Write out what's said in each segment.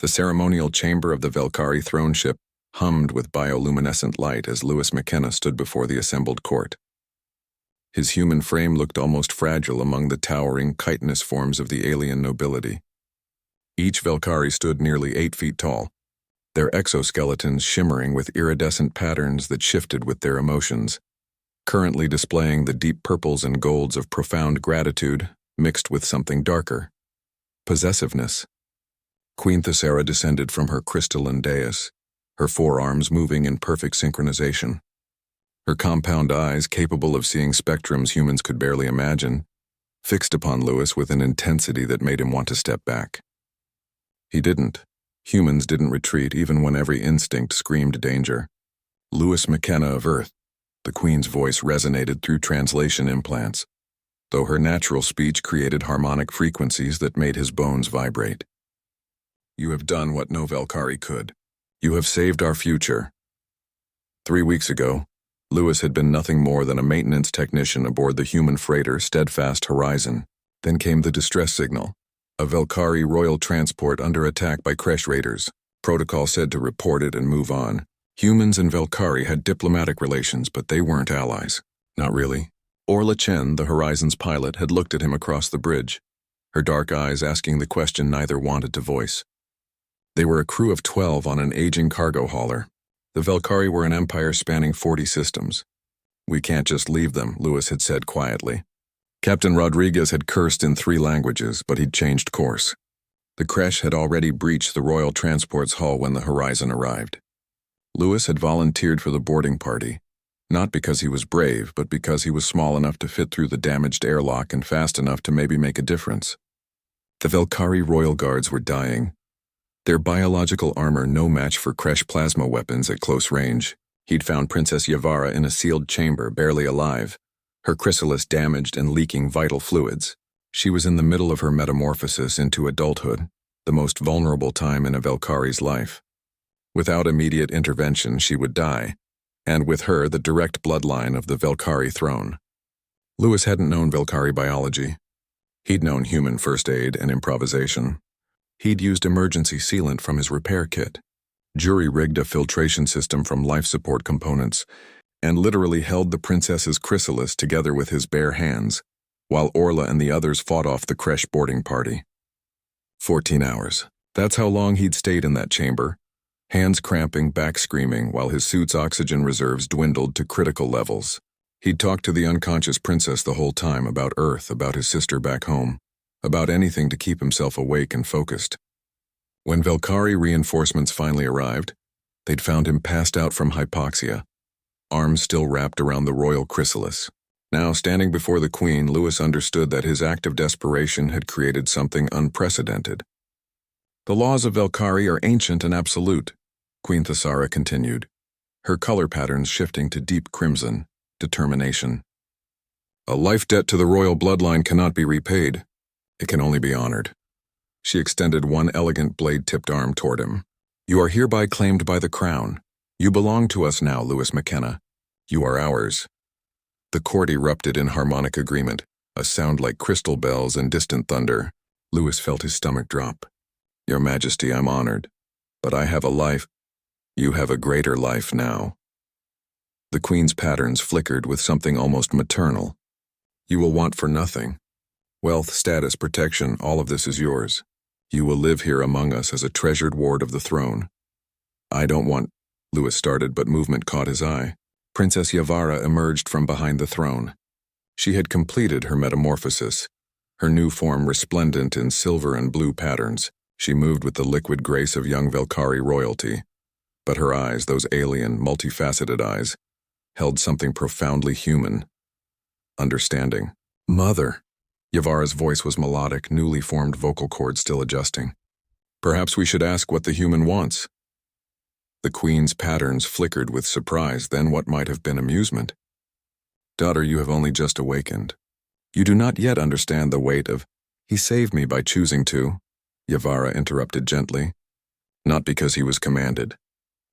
The ceremonial chamber of the Velkari throne ship hummed with bioluminescent light as Lewis McKenna stood before the assembled court. His human frame looked almost fragile among the towering, chitinous forms of the alien nobility. Each Velkari stood nearly 8 feet tall, their exoskeletons shimmering with iridescent patterns that shifted with their emotions, currently displaying the deep purples and golds of profound gratitude mixed with something darker: possessiveness. Queen Thessera descended from her crystalline dais, her forearms moving in perfect synchronization. Her compound eyes, capable of seeing spectrums humans could barely imagine, fixed upon Lewis with an intensity that made him want to step back. He didn't. Humans didn't retreat even when every instinct screamed danger. Lewis McKenna of Earth. The Queen's voice resonated through translation implants, though her natural speech created harmonic frequencies that made his bones vibrate. You have done what no Velkari could. You have saved our future. 3 weeks ago, Lewis had been nothing more than a maintenance technician aboard the human freighter Steadfast Horizon. Then came the distress signal. A Velkari royal transport under attack by Kresh raiders. Protocol said to report it and move on. Humans and Velkari had diplomatic relations, but they weren't allies. Not really. Orla Chen, the Horizon's pilot, had looked at him across the bridge, her dark eyes asking the question neither wanted to voice. They were a crew of 12 on an aging cargo hauler. The Velkari were an empire spanning 40 systems. We can't just leave them, Lewis had said quietly. Captain Rodriguez had cursed in 3 languages, but he'd changed course. The Kresh had already breached the Royal Transport's hull when the Horizon arrived. Lewis had volunteered for the boarding party, not because he was brave, but because he was small enough to fit through the damaged airlock and fast enough to maybe make a difference. The Velkari Royal Guards were dying, their biological armor no match for Kresh plasma weapons at close range. He'd found Princess Yavara in a sealed chamber, barely alive, her chrysalis damaged and leaking vital fluids. She was in the middle of her metamorphosis into adulthood, the most vulnerable time in a Velkari's life. Without immediate intervention, she would die, and with her the direct bloodline of the Velkari throne. Lewis hadn't known Velkari biology. He'd known human first aid and improvisation. He'd used emergency sealant from his repair kit, jury-rigged a filtration system from life support components, and literally held the princess's chrysalis together with his bare hands, while Orla and the others fought off the Kresh boarding party. 14 hours. That's how long he'd stayed in that chamber, hands cramping, back screaming, while his suit's oxygen reserves dwindled to critical levels. He'd talked to the unconscious princess the whole time about Earth, about his sister back home, about anything to keep himself awake and focused. When Velkari reinforcements finally arrived, they'd found him passed out from hypoxia, arms still wrapped around the royal chrysalis. Now, standing before the Queen, Lewis understood that his act of desperation had created something unprecedented. The laws of Velkari are ancient and absolute, Queen Thessera continued, her color patterns shifting to deep crimson, determination. A life debt to the royal bloodline cannot be repaid. It can only be honored. She extended one elegant blade-tipped arm toward him. You are hereby claimed by the crown. You belong to us now, Lewis McKenna. You are ours. The court erupted in harmonic agreement, a sound like crystal bells and distant thunder. Lewis felt his stomach drop. Your Majesty, I'm honored. But I have a life. You have a greater life now. The Queen's patterns flickered with something almost maternal. You will want for nothing. Wealth, status, protection, all of this is yours. You will live here among us as a treasured ward of the throne. I don't want, Lewis started, but movement caught his eye. Princess Yavara emerged from behind the throne. She had completed her metamorphosis, her new form resplendent in silver and blue patterns. She moved with the liquid grace of young Velkari royalty, but her eyes, those alien, multifaceted eyes, held something profoundly human. Understanding. Mother. Yavara's voice was melodic, newly formed vocal cords still adjusting. Perhaps we should ask what the human wants. The Queen's patterns flickered with surprise, then what might have been amusement. Daughter, you have only just awakened. You do not yet understand the weight of, he saved me by choosing to, Yavara interrupted gently. Not because he was commanded.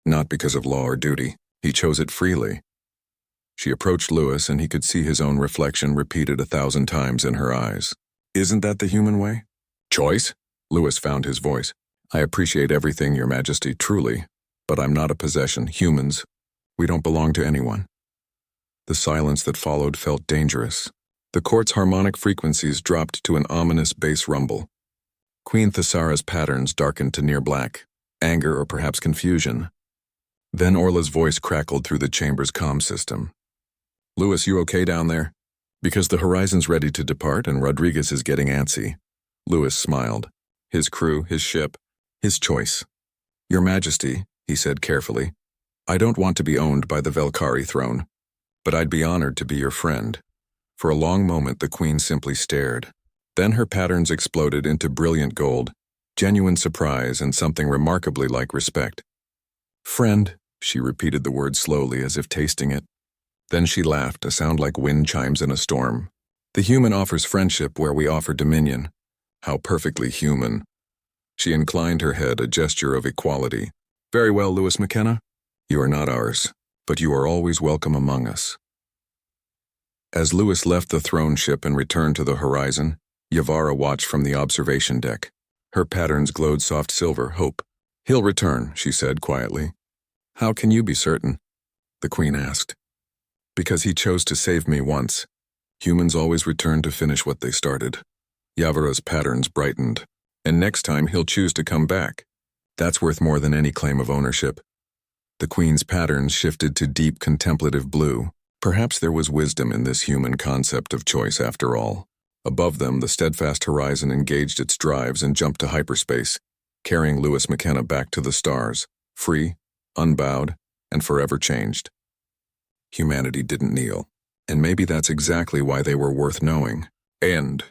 Not because of law or duty. He chose it freely. She approached Lewis, and he could see his own reflection repeated 1,000 times in her eyes. Isn't that the human way? Choice? Lewis found his voice. I appreciate everything, Your Majesty, truly, but I'm not a possession. Humans, we don't belong to anyone. The silence that followed felt dangerous. The court's harmonic frequencies dropped to an ominous bass rumble. Queen Thesara's patterns darkened to near black, anger or perhaps confusion. Then Orla's voice crackled through the chamber's comm system. Louis, you okay down there? Because the Horizon's ready to depart and Rodriguez is getting antsy. Louis smiled. His crew, his ship, his choice. Your Majesty, he said carefully, I don't want to be owned by the Velkari throne, but I'd be honored to be your friend. For a long moment the Queen simply stared. Then her patterns exploded into brilliant gold, genuine surprise and something remarkably like respect. Friend, she repeated the word slowly as if tasting it. Then she laughed, a sound like wind chimes in a storm. The human offers friendship where we offer dominion. How perfectly human. She inclined her head, a gesture of equality. Very well, Louis McKenna. You are not ours, but you are always welcome among us. As Louis left the throne ship and returned to the Horizon, Yavara watched from the observation deck. Her patterns glowed soft silver, hope. He'll return, she said quietly. How can you be certain? The Queen asked. Because he chose to save me once. Humans always return to finish what they started. Yavara's patterns brightened. And next time he'll choose to come back. That's worth more than any claim of ownership. The Queen's patterns shifted to deep contemplative blue. Perhaps there was wisdom in this human concept of choice after all. Above them, the steadfast Horizon engaged its drives and jumped to hyperspace, carrying Louis McKenna back to the stars, free, unbowed, and forever changed. Humanity didn't kneel, and maybe that's exactly why they were worth knowing. End.